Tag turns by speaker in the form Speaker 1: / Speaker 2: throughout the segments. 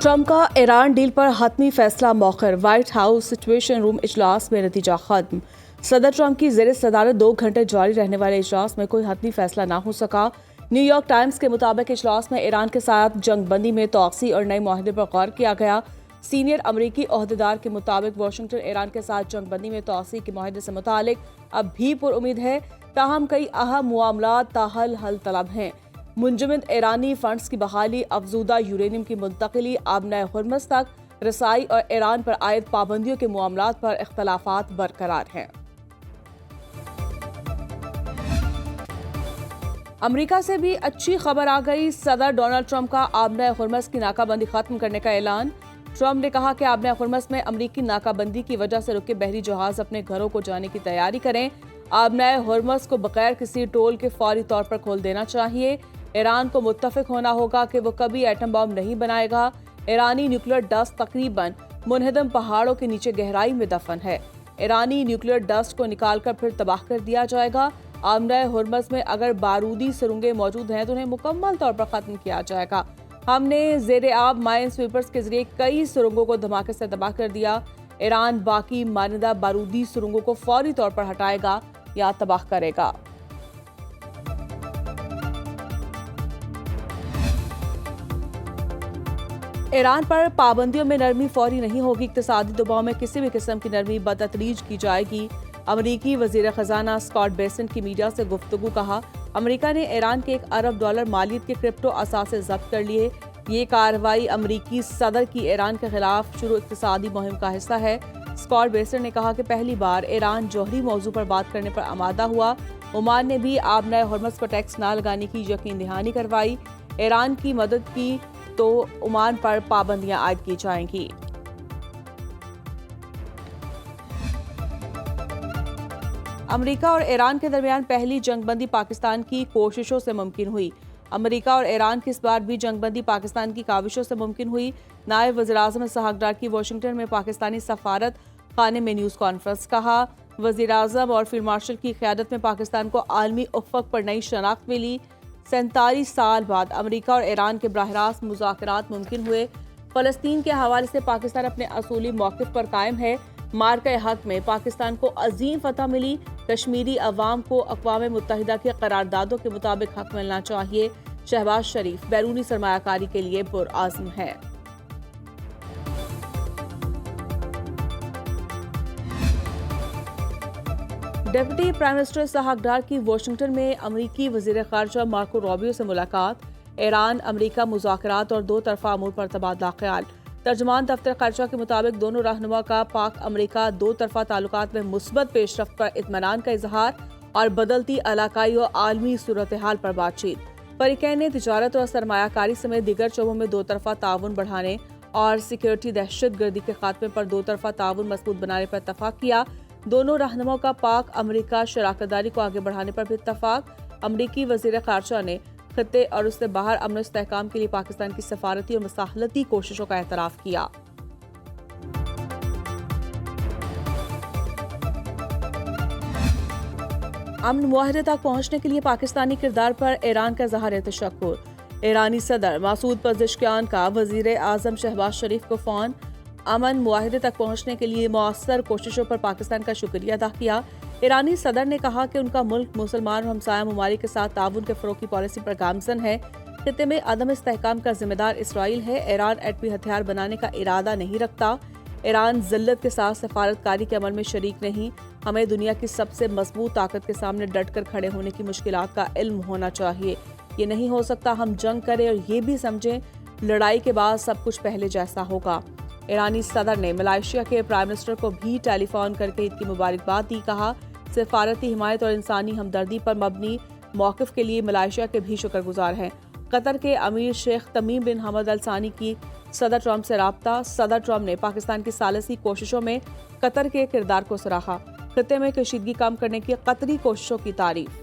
Speaker 1: Trump का Iran deal पर हतमी फैसला मौखर। व्हाइट हाउस सिचुएशन रूम इजलास में नतीजा खत्म। सदर ट्रंप की ज़ेर सदारत 2 घंटे जारी रहने वाले इजलास में कोई हतमी फैसला ना हो सका। न्यूयॉर्क टाइम्स के मुताबिक इजलास में ईरान के साथ जंग बंदी में तोसी और नए माहदे पर गौर किया गया। सीनियर अमरीकी ओहदेदार के मुताबिक वाशिंगटन ईरान के साथ जंग बंदी में तोसी के माहदे से मुतालिक अब भी पुरुमीद है, ताहम कई अहम मामलात ताहल हल तलब हैं। मुंजमद ईरानी फंड्स की बहाली, अफजूदा यूरेनियम की मुंतकिली, आबना हुर्मस तक रसाई और ईरान पर आयद पाबंदियों के मामलात पर इख्तलाफात बरकरार हैं। अमरीका से भी अच्छी खबर आ गई। सदर डोनाल्ड ट्रंप का आबना हुर्मस की नाकाबंदी खत्म करने का ऐलान। ट्रंप ने कहा कि आबना हुर्मस में अमरीकी नाकाबंदी की वजह से रुके बहरी जहाज अपने घरों को जाने की तैयारी करें। आबना हुर्मस को बगैर किसी टोल के फौरी तौर पर खोल देना चाहिए। ईरान को मुत्तफिक होना होगा कि वो कभी एटम बम नहीं बनाएगा। ईरानी न्यूक्लियर डस्ट तकरीबन मुनहदम पहाड़ों के नीचे गहराई में दफन है। ईरानी न्यूक्लियर डस्ट को निकालकर फिर तबाह कर दिया जाएगा। आबना हुर्मस में अगर बारूदी सुरंगें मौजूद हैं तो उन्हें मुकम्मल तौर पर खत्म किया जाएगा। हमने ज़ेरे आब माइन स्वीपर्स के जरिए कई सुरंगों को धमाके से तबाह कर दिया। ईरान बाकी मानदा बारूदी सुरंगों को फौरी तौर पर हटाएगा या तबाह करेगा। ईरान पर पाबंदियों में नरमी फौरी नहीं होगी। इक्तिसादी दबाव में किसी भी किस्म की नरमी बतदरीज की जाएगी। अमरीकी वजीर खजाना स्कॉट बेसेंट की मीडिया से गुफ्तगू कहा, अमरीका ने ईरान के $1 अरब मालियत के क्रिप्टो असासे जब्त कर लिए। ये कार्रवाई अमरीकी सदर की ईरान के खिलाफ शुरू इक्तिसादी मुहिम का हिस्सा है। स्कॉट बेसेंट ने कहा कि पहली बार ईरान जौहरी मौजू पर बात करने पर आमादा हुआ। ओमान ने भी आबना हुर्मस पर टैक्स न लगाने की यकीन दहानी करवाई। ईरान की मदद की तो ओमान पर पाबंदियां आयद की जाएंगी। अमेरिका और ईरान के दरमियान पहली जंगबंदी पाकिस्तान की कोशिशों से मुमकिन हुई। अमेरिका और ईरान की इस बार भी जंगबंदी पाकिस्तान की काविशों से मुमकिन हुई। नायब वज़ीर-ए-आज़म इसहाक डार की वाशिंगटन में पाकिस्तानी सफारत खाने में न्यूज़ कॉन्फ्रेंस। कहा, वज़ीर-ए-आज़म और फील्ड मार्शल की क़यादत में पाकिस्तान को आलमी उफ़्क़ पर नई शनाख्त मिली। 47 साल बाद अमेरिका और ईरान के बराह रास्त मुज़ाकरात मुमकिन हुए। फ़लस्तीन के हवाले से पाकिस्तान अपने असूली मौक़िफ़ पर कायम है। मार्का हक में पाकिस्तान को अजीम फतह मिली। कश्मीरी अवाम को अक़वाम मुत्तहिदा के करारदादों के मुताबिक हक मिलना चाहिए। शहबाज शरीफ बैरूनी सरमायाकारी के लिए पुरआज़्म है। डिप्टी प्राइम मिनिस्टर इसहाक डार की वाशिंगटन में अमरीकी वज़ीर ख़ारजा मार्को रूबियो से मुलाकात। ईरान अमरीका मुज़ाकरात और 2 तरफ़ा अमूर पर तबादला ख्याल। तर्जुमान दफ्तर ख़ारजा के मुताबिक दोनों रहनुमा का पाक अमरीका 2 तरफ़ा ताल्लुकात में मुस्बत पेशरफ्त पर इत्मीनान का इजहार और बदलती इलाकाई और आलमी सूरत हाल पर बातचीत। फरीक़ैन ने तिजारत और सरमायाकारी समेत दीगर शोबों में 2 तरफ़ा ताउन बढ़ाने और सिक्योरिटी दहशत गर्दी के खात्मे पर 2 तरफ़ा ताउन मज़बूत बनाने पर इत्तफ़ाक़ किया। दोनों रहनुमाओं का पाक अमरीका शराकतदारी को आगे बढ़ाने पर भी इत्तफ़ाक़। अमरीकी वज़ीर ख़ारजा ने खत्ते और उससे बाहर अमन इस्तेहकाम के लिए पाकिस्तान की सफारती और मसाहलती कोशिशों का एतराफ़ किया। अमन मुआहदे तक पहुंचने के लिए पाकिस्तानी किरदार पर ईरान का इज़हार तशक्कुर। ईरानी सदर मसूद पज़ेश्कियान का वज़ीर-ए-आज़म शहबाज शरीफ को फ़ोन। अमन मुआहदे तक पहुंचने के लिए मौसर कोशिशों पर पाकिस्तान का शुक्रिया अदा किया। ईरानी सदर ने कहा कि उनका मुल्क मुसलमान और हमसाया ममालिक के साथ ताउन के फ़रोग़ की पॉलिसी पर गामज़न है। खित्ते में अदम इस्तेहकाम का जिम्मेदार इसराइल है। ईरान एटमी हथियार बनाने का इरादा नहीं रखता। ईरान ज़िल्लत के साथ सफारतकारी के अमल में शरीक नहीं। हमें दुनिया की सबसे मजबूत ताकत के सामने डट कर खड़े होने की मुश्किलात का इल्म होना चाहिए। ये नहीं हो सकता हम जंग करें और ये भी समझें लड़ाई के बाद सब कुछ पहले जैसा होगा। ईरानी सदर ने मलेशिया के प्राइम मिनिस्टर को भी टेलीफोन करके ईद की मुबारकबाद दी। कहा, सिफारती हिमायत और इंसानी हमदर्दी पर मबनी मौक़िफ़ के लिए मलेशिया के भी शुक्रगुजार हैं। कतर के अमीर शेख तमीम बिन हमद अल सानी की सदर ट्रंप से राब्ता। सदर ट्रंप ने पाकिस्तान की सालसी कोशिशों में कतर के किरदार को सराहा। खित्ते में कशीदगी कम करने की कतरी कोशिशों की तारीफ।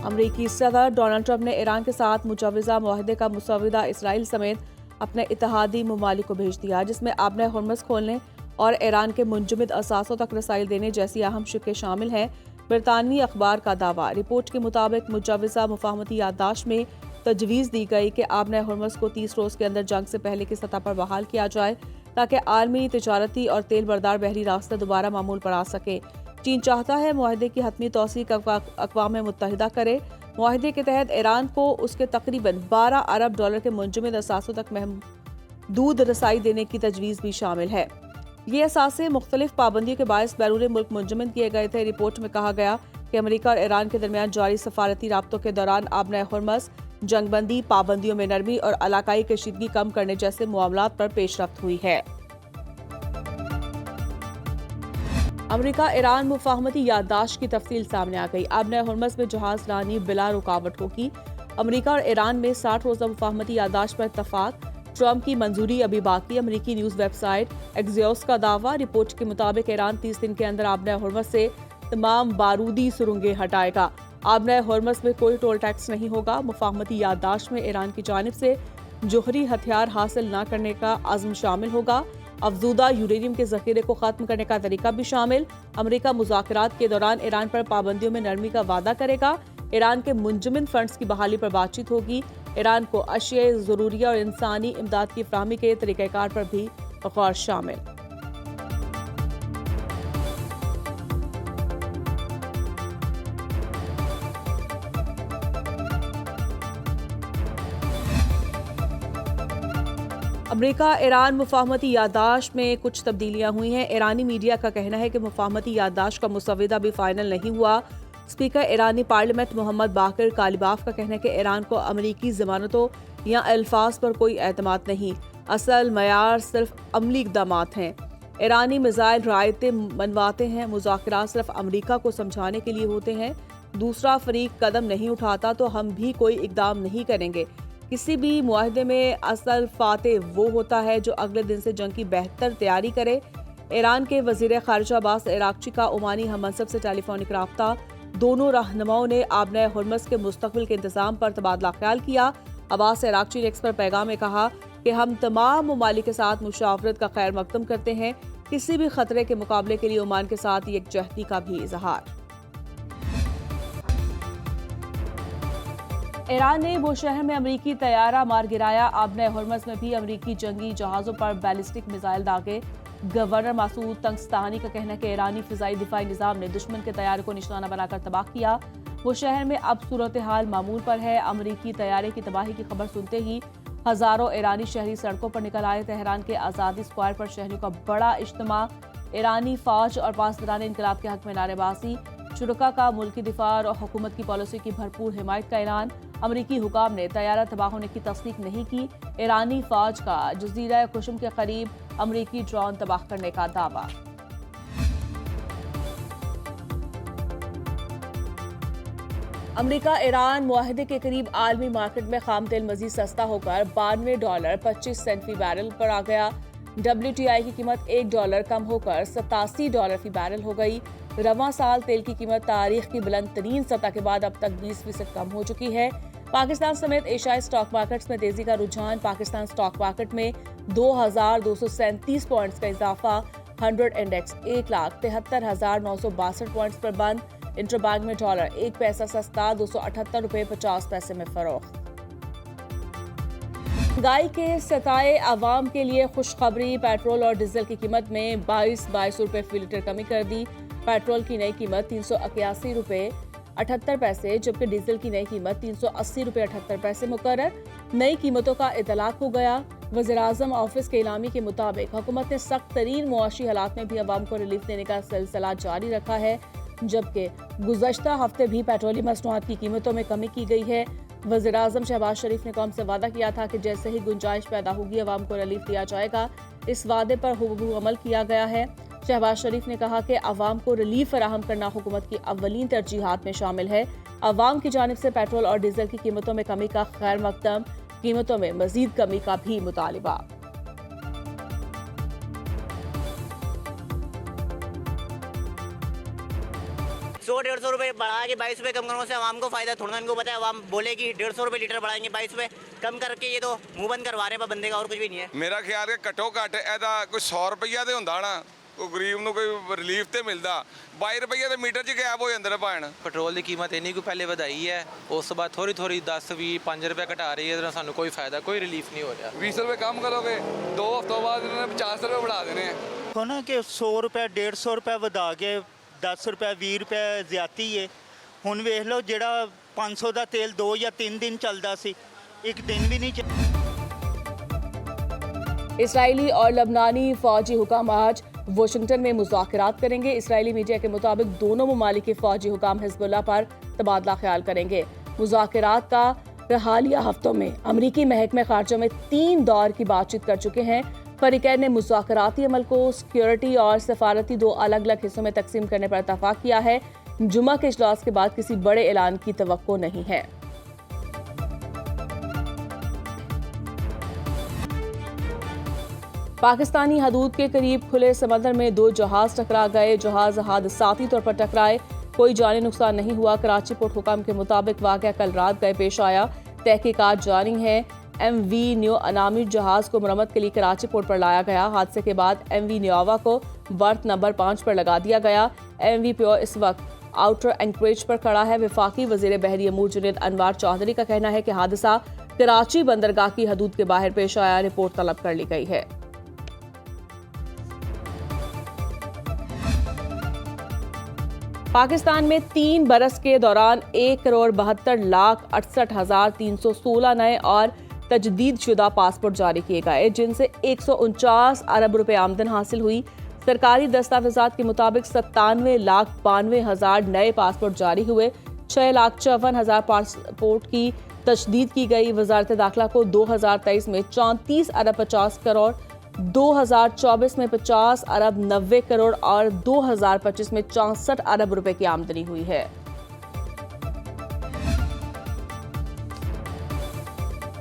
Speaker 1: अमरीकी सदर डोनाल्ड ट्रंप ने ईरान के साथ मुजवज़ा मुआहदे का मुसव्वदा इसराइल समेत अपने इत्तेहादी ममालिक को भेज दिया, जिसमें आबना हुर्मस खोलने اور ایران کے منجمد اثاثوں تک رسائی دینے جیسی اہم شقیں شامل ہیں۔ برطانوی اخبار کا دعویٰ۔ رپورٹ کے مطابق مجوزہ مفاہمتی یادداشت میں تجویز دی گئی کہ آبنۂ ہرمز کو 30 روز کے اندر جنگ سے پہلے کی سطح پر بحال کیا جائے تاکہ عالمی تجارتی اور تیل بردار بحری راستہ دوبارہ معمول پر آ سکے۔ چین چاہتا ہے معاہدے کی حتمی توثیق اقوام متحدہ کرے۔ معاہدے کے تحت ایران کو اس کے تقریباً $12 ارب کے منجمد اثاثوں تک محدود رسائی دینے کی تجویز بھی شامل ہے۔ یہ اثاثے مختلف پابندیوں کے باعث بیرون ملک منجمد کیے گئے تھے۔ رپورٹ میں کہا گیا کہ امریکہ اور ایران کے درمیان جاری سفارتی رابطوں کے دوران آبنۂ ہرمز، جنگ بندی، پابندیوں میں نرمی اور علاقائی کشیدگی کم کرنے جیسے معاملات پر پیش رفت ہوئی ہے۔ امریکہ ایران مفاہمتی یادداشت کی تفصیل سامنے آ گئی۔ آبنۂ ہرمز میں جہاز رانی بلا رکاوٹ ہوگی۔ امریکہ اور ایران میں 60 روزہ مفاہمتی یادداشت پر اتفاق۔ ٹرمپ کی منظوری ابھی باقی۔ امریکی نیوز ویب سائٹ ایکزیوس کا دعویٰ۔ رپورٹ کے مطابق ایران 30 دن کے اندر آبنۂ ہرمز سے تمام بارودی سرنگیں ہٹائے گا۔ آبنۂ ہرمز میں کوئی ٹول ٹیکس نہیں ہوگا۔ مفاہمتی یادداشت میں ایران کی جانب سے جوہری ہتھیار حاصل نہ کرنے کا عزم شامل ہوگا۔ افزودہ یورینیم کے ذخیرے کو ختم کرنے کا طریقہ بھی شامل۔ امریکہ مذاکرات کے دوران ایران پر پابندیوں میں نرمی کا وعدہ کرے گا۔ ایران کے منجمد فنڈز کی بحالی پر بات چیت ہوگی۔ ایران کو اشیاء ضروریہ اور انسانی امداد کی فراہمی کے طریقہ کار پر بھی غور شامل۔ امریکہ ایران مفاہمتی یادداشت میں کچھ تبدیلیاں ہوئی ہیں۔ ایرانی میڈیا کا کہنا ہے کہ مفاہمتی یادداشت کا مسودہ بھی فائنل نہیں ہوا۔ اسپیکر ایرانی پارلیمنٹ محمد باقر کالیباف کا کہنا ہے کہ ایران کو امریکی ضمانتوں یا الفاظ پر کوئی اعتماد نہیں، اصل معیار صرف عملی اقدامات ہیں۔ ایرانی میزائل رعایتیں منواتے ہیں، مذاکرات صرف امریکہ کو سمجھانے کے لیے ہوتے ہیں۔ دوسرا فریق قدم نہیں اٹھاتا تو ہم بھی کوئی اقدام نہیں کریں گے۔ کسی بھی معاہدے میں اصل فاتح وہ ہوتا ہے جو اگلے دن سے جنگ کی بہتر تیاری کرے۔ ایران کے وزیر خارجہ عباس عراقچی کا عمانی ہم منصب سے ٹیلی فونک رابطہ۔ دونوں رہنماؤں نے آبنۂ ہرمز کے مستقبل کے انتظام پر تبادلہ خیال کیا۔ عباس عراقچی نے ایکس پر پیغام میں کہا کہ ہم تمام ممالک کے ساتھ مشاورت کا خیر مقدم کرتے ہیں، کسی بھی خطرے کے مقابلے کے لیے عمان کے ساتھ یکجہتی کا بھی اظہار۔ ایران نے بوشہر میں امریکی طیارہ مار گرایا۔ آبنۂ ہرمز میں بھی امریکی جنگی جہازوں پر بیلسٹک میزائل داغے۔ گورنر مسعود تنگستانی کا کہنا ہے کہ ایرانی فضائی دفاعی نظام نے دشمن کے طیارے کو نشانہ بنا کر تباہ کیا۔ بوشہر میں اب صورتحال معمول پر ہے۔ امریکی طیارے کی تباہی کی خبر سنتے ہی ہزاروں ایرانی شہری سڑکوں پر نکل آئے۔ تہران کے آزادی اسکوائر پر شہریوں کا بڑا اجتماع۔ ایرانی فوج اور پاسداران انقلاب کے حق میں نعرے بازی۔ شرکا کا ملکی دفاع اور حکومت کی پالیسی کی بھرپور حمایت کا اعلان۔ امریکی حکام نے طیارہ تباہ ہونے کی تصدیق نہیں کی۔ ایرانی فوج کا جزیرہ قشم کے قریب امریکی ڈرون تباہ کرنے کا دعویٰ۔ امریکہ ایران معاہدے کے قریب عالمی مارکیٹ میں خام تیل مزید سستا ہو کر $92.25 فی بیرل پر آ گیا۔ WTI کی قیمت $1 کم ہو کر $87 فی بیرل ہو گئی۔ رواں سال تیل کی قیمت تاریخ کی بلند ترین سطح کے بعد اب تک 20% کم ہو چکی ہے۔ پاکستان سمیت ایشیائی اسٹاک مارکیٹس میں تیزی کا رجحان۔ پاکستان اسٹاک مارکیٹ میں 2237 پوائنٹس کا اضافہ۔ 100 انڈیکس 1,73,962 پوائنٹس پر بند۔ انٹر بینک میں ڈالر 1 پیسہ سستا $278.50 میں فروخت۔ مہنگائی کے ستائے عوام کے لیے خوشخبری، پیٹرول اور ڈیزل کی قیمت میں 22 روپے فی لیٹر کمی کر دی۔ پیٹرول کی نئی قیمت $381.78، جبکہ ڈیزل کی نئی قیمت $380.78 مقرر۔ نئی قیمتوں کا اطلاق ہو گیا۔ وزیراعظم آفس کے اعلامیے کے مطابق حکومت نے سخت ترین معاشی حالات میں بھی عوام کو ریلیف دینے کا سلسلہ جاری رکھا ہے، جبکہ گزشتہ ہفتے بھی پیٹرولیم مصنوعات کی قیمتوں میں کمی کی گئی ہے۔ وزیراعظم شہباز شریف نے قوم سے وعدہ کیا تھا کہ جیسے ہی گنجائش پیدا ہوگی عوام کو ریلیف دیا جائے گا۔ اس وعدے پر ہبوب عمل کیا گیا ہے۔ شہباز شریف نے کہا کہ عوام کو ریلیف فراہم کرنا حکومت کی اولین ترجیحات میں شامل ہے۔ عوام کی جانب سے پیٹرول اور ڈیزل کی قیمتوں میں کمی کا خیر مقدم، قیمتوں میں مزید کمی کا بھی مطالبہ۔
Speaker 2: 100-150 रुपये बढ़ा के 22 रुपये कम करने से आवाम को फायदा थोड़ा, इनको पता है आवाम बोले कि 150 रुपये लीटर बढ़ाएंगे, 22 रुपये कम करके ये तो मुंह बंद करवा रहे हैं बंदे का, और कुछ भी नहीं है।
Speaker 3: ਮੇਰਾ ਖਿਆਲ ਹੈ ਘੱਟੋ ਘੱਟ ਇਹਦਾ ਕੋਈ 100 ਰੁਪਈਆ ਤੇ ਹੁੰਦਾ ਨਾ, ਕੋਈ ਗਰੀਬ ਨੂੰ ਕੋਈ ਰਿਲੀਫ ਤੇ ਮਿਲਦਾ। 22 ਰੁਪਈਆ ਤੇ ਮੀਟਰ 'ਚ ਗਾਇਬ ਹੋ ਜਾਂਦੇ ਨੇ ਭਾਣ।
Speaker 4: ਪੈਟਰੋਲ ਦੀ ਕੀਮਤ ਇੰਨੀ ਕੁ ਪਹਿਲੇ ਵਧਾਈ ਹੈ, ਉਸ ਤੋਂ ਬਾਅਦ ਥੋੜੀ 10 20 5 ਰੁਪਏ ਘਟਾ ਰਹੀ ਹੈ, ਇਹਦੇ ਨਾਲ ਸਾਨੂੰ ਕੋਈ ਫਾਇਦਾ, ਕੋਈ ਰਿਲੀਫ ਨਹੀਂ ਹੋ ਰਿਹਾ।
Speaker 3: 20 ਰੁਪਏ ਕਮ ਕਰੋਗੇ, 2 ਹਫ਼ਤੋਂ ਬਾਅਦ ਇਹਨਾਂ ਨੇ 50 ਰੁਪਏ बढ़ा ਦੇਣੇ ਆ।
Speaker 5: ਦੇਖੋ ਨਾ ਕਿ 100 ਰੁਪਏ 150 ਰੁਪਏ ਵਧਾ ਕੇ 10 ਰੁਪਏ 20 ਰੁਪਏ ਜ਼ਿਆਦਤੀ ਹੈ। ਹੁਣ ਵੇਖ ਲਓ ਜਿਹੜਾ 500 ਦਾ ਤੇਲ 2 ਜਾਂ 3 ਦਿਨ ਚੱਲਦਾ ਸੀ, ਇੱਕ ਦਿਨ ਵੀ ਨਹੀਂ
Speaker 1: इसराइली और लबनानी फौजी हुकाम आज वाशिंगटन में मुज़ाकरात करेंगे। इसराइली मीडिया के मुताबिक दोनों ममालिक के फौजी हुकाम हिज़्बुल्लाह पर तबादला ख्याल करेंगे। मुज़ाकरात का हालिया हफ्तों में अमरीकी महकमे ख़ारजा में 3 दौर की बातचीत कर चुके हैं। फरीकैन ने मुज़ाकराती अमल को सिक्योरिटी और सफारती 2 अलग अलग हिस्सों में तकसीम करने पर इत्तफाक किया है। जुमा के इजलास के बाद किसी बड़े ऐलान की तवक्को नहीं है। पाकिस्तानी हदूद के करीब खुले समंदर में 2 जहाज टकरा गए। जहाज हादसाती तौर पर टकराए, कोई जानी नुकसान नहीं हुआ। कराची पोर्ट हुकाम के मुताबिक वाक़या कल रात गए पेश आया। तहकीकात जारी हैं। MV न्यू अनामी जहाज को मरम्मत के लिए कराची पोर्ट पर लाया गया। हादसे के बाद MV न्योवा को बर्थ नंबर 5 पर लगा दिया गया। MV प्योर इस वक्त आउटर एंकरेज पर खड़ा है। वफाकी वज़ीर बहरी अमूर जुनैद अनवार चौधरी का कहना है कि हादसा कराची बंदरगाह की हदूद के बाहर पेश आया। रिपोर्ट तलब कर ली गई है। पाकिस्तान में 3 बरस के दौरान 1,72,68,316 नए और तजदीद शुदा पासपोर्ट जारी किए गए, जिनसे 149 अरब रुपए आमदन हासिल हुई। सरकारी दस्तावेजात के मुताबिक 97,92,000 नए पासपोर्ट जारी हुए। 6,54,000 पासपोर्ट की तजदीद की गई। वजारत दाखिला को 2023 में 34 अरब 50 करोड़, 2024 में 50 अरब 90 करोड़ और 2025 में 64 अरब रुपए की आमदनी हुई है।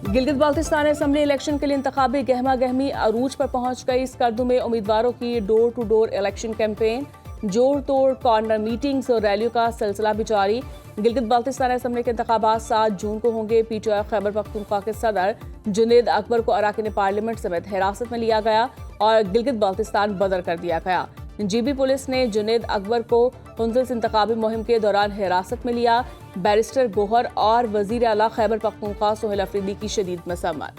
Speaker 1: गिलगित बाल्टिस्तान असेंबली इलेक्शन के लिए इंतखाबी गहमा गहमी अरूज पर पहुंच गई। स्कर्दू में उम्मीदवारों की door to door election campaign, जोड़ तोड़ कॉर्नर मीटिंग्स और रैलियों का सिलसिला भी जारी। गिलगित बाल्टिस्तान असेंबली के इंतखाबात 7 जून को होंगे। PTI खैबर पख्तूनख्वा के सदर जुनैद अकबर को अराकीन पार्लियामेंट समेत हिरासत में लिया गया और गिलगित बाल्टिस्तान बदर कर दिया गया। GB पुलिस ने जुनैद अकबर को मुंजिल इंतखाबी मुहिम के दौरान हिरासत में लिया। बैरिस्टर गोहर और वजीर आला खैबर पख्तूनख्वा सोहेल अफरीदी की शदीद मसम्मत।